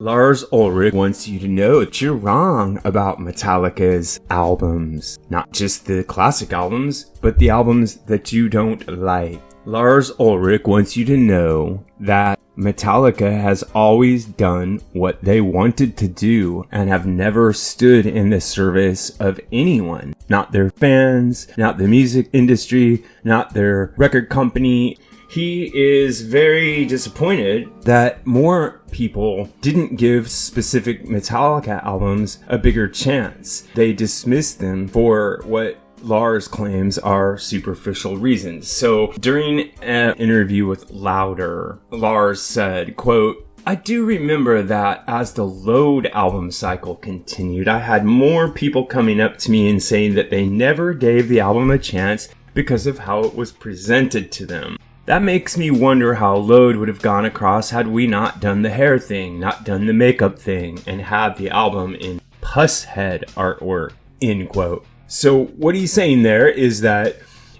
Lars Ulrich wants you to know that you're wrong about Metallica's albums. Not just the classic albums, but the albums that you don't like. Lars Ulrich wants you to know that Metallica has always done what they wanted to do and have never stood in the service of anyone. Not their fans, not the music industry, not their record company. He is very disappointed that more people didn't give specific Metallica albums a bigger chance. They dismissed them for what Lars claims are superficial reasons. So during an interview with Louder, Lars said, quote, "I do remember that as the Load album cycle continued, I had more people coming up to me and saying that they never gave the album a chance because of how it was presented to them. That makes me wonder how Load would have gone across had we not done the hair thing, not done the makeup thing, and had the album in pus head artwork," end quote. So what he's saying there is that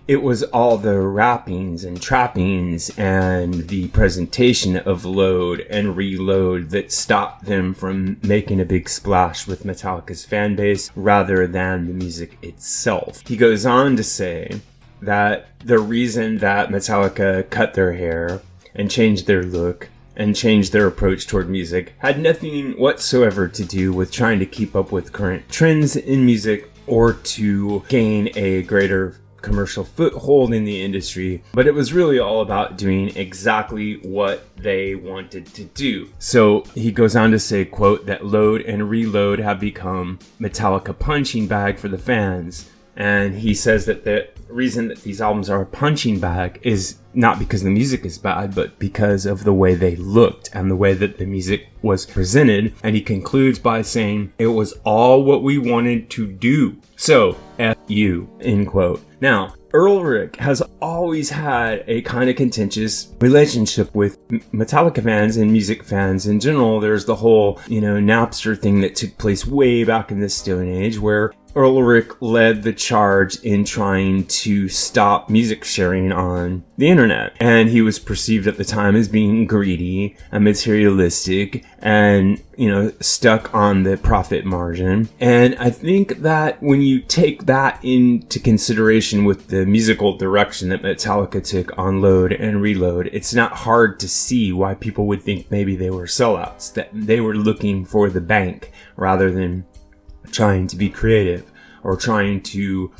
it was all the wrappings and trappings and the presentation of Load and Reload that stopped them from making a big splash with Metallica's fan base rather than the music itself. He goes on to say that the reason that Metallica cut their hair and changed their look and changed their approach toward music had nothing whatsoever to do with trying to keep up with current trends in music or to gain a greater commercial foothold in the industry, but it was really all about doing exactly what they wanted to do. So he goes on to say, quote, that Load and Reload have become Metallica punching bag for the fans. And he says that the reason that these albums are a punching bag is not because the music is bad, but because of the way they looked and the way that the music was presented. And he concludes by saying, "It was all what we wanted to do. So, F you," end quote. Now, Ulrich has always had a kind of contentious relationship with Metallica fans and music fans in general. There's the whole, Napster thing that took place way back in this stone age where Ulrich led the charge in trying to stop music sharing on the internet. And he was perceived at the time as being greedy and materialistic and, stuck on the profit margin. And I think that when you take that into consideration with the musical direction that Metallica took on Load and Reload, it's not hard to see why people would think maybe they were sellouts, that they were looking for the bank rather than trying to be creative or trying to,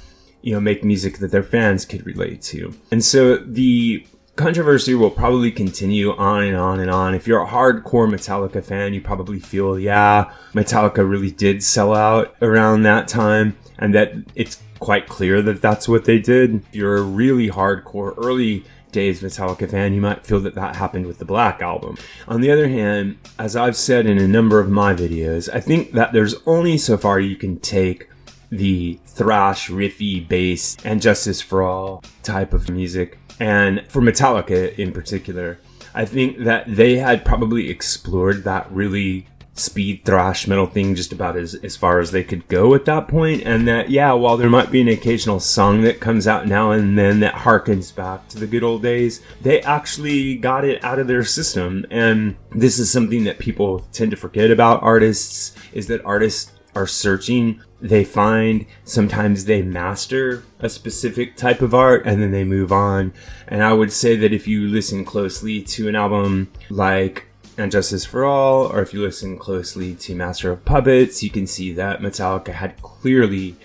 make music that their fans could relate to. And so the controversy will probably continue on and on and on. If you're a hardcore Metallica fan, you probably feel, Metallica really did sell out around that time and that it's quite clear that that's what they did. If you're a really hardcore early days Metallica fan, you might feel that happened with the Black Album. On the other hand, as I've said in a number of my videos, I think that there's only so far you can take the thrash, riffy, bass, and Justice for All type of music. And for Metallica in particular, I think that they had probably explored that really speed thrash metal thing just about as far as they could go at that point. And that, while there might be an occasional song that comes out now and then that harkens back to the good old days, they actually got it out of their system. And this is something that people tend to forget about artists, is that artists are searching. They find, sometimes they master a specific type of art and then they move on. And I would say that if you listen closely to an album like And Justice for All, or if you listen closely to Master of Puppets, you can see that Metallica had clearly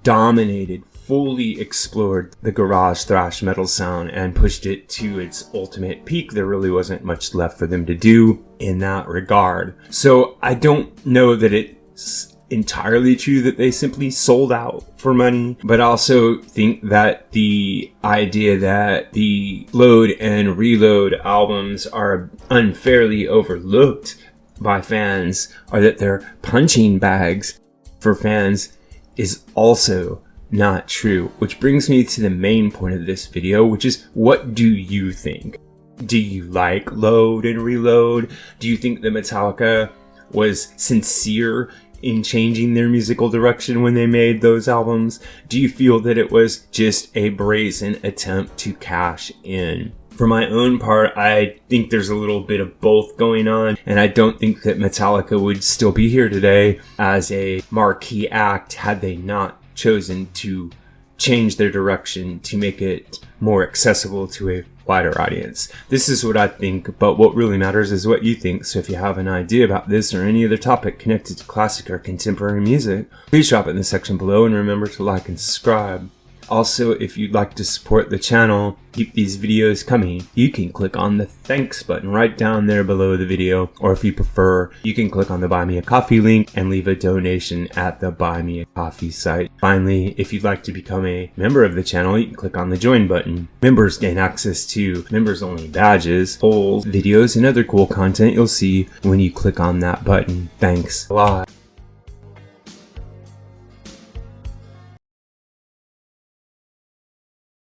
dominated, fully explored the garage thrash metal sound and pushed it to its ultimate peak. There really wasn't much left for them to do in that regard. So I don't know that it's entirely true that they simply sold out for money, but also think that the idea that the Load and Reload albums are unfairly overlooked by fans, or that they're punching bags for fans, is also not true. Which brings me to the main point of this video, which is, what do you think? Do you like Load and Reload? Do you think that Metallica was sincere in changing their musical direction when they made those albums? Do you feel that it was just a brazen attempt to cash in? For my own part, I think there's a little bit of both going on, and I don't think that Metallica would still be here today as a marquee act had they not chosen to change their direction to make it more accessible to a wider audience. This is what I think, but what really matters is what you think. So if you have an idea about this or any other topic connected to classic or contemporary music, please drop it in the section below, and remember to like and subscribe. Also, if you'd like to support the channel, keep these videos coming, you can click on the thanks button right down there below the video, or if you prefer, you can click on the Buy Me a Coffee link and leave a donation at the Buy Me a Coffee site. Finally, if you'd like to become a member of the channel, you can click on the join button. Members gain access to members only badges, polls, videos, and other cool content you'll see when you click on that button. Thanks a lot.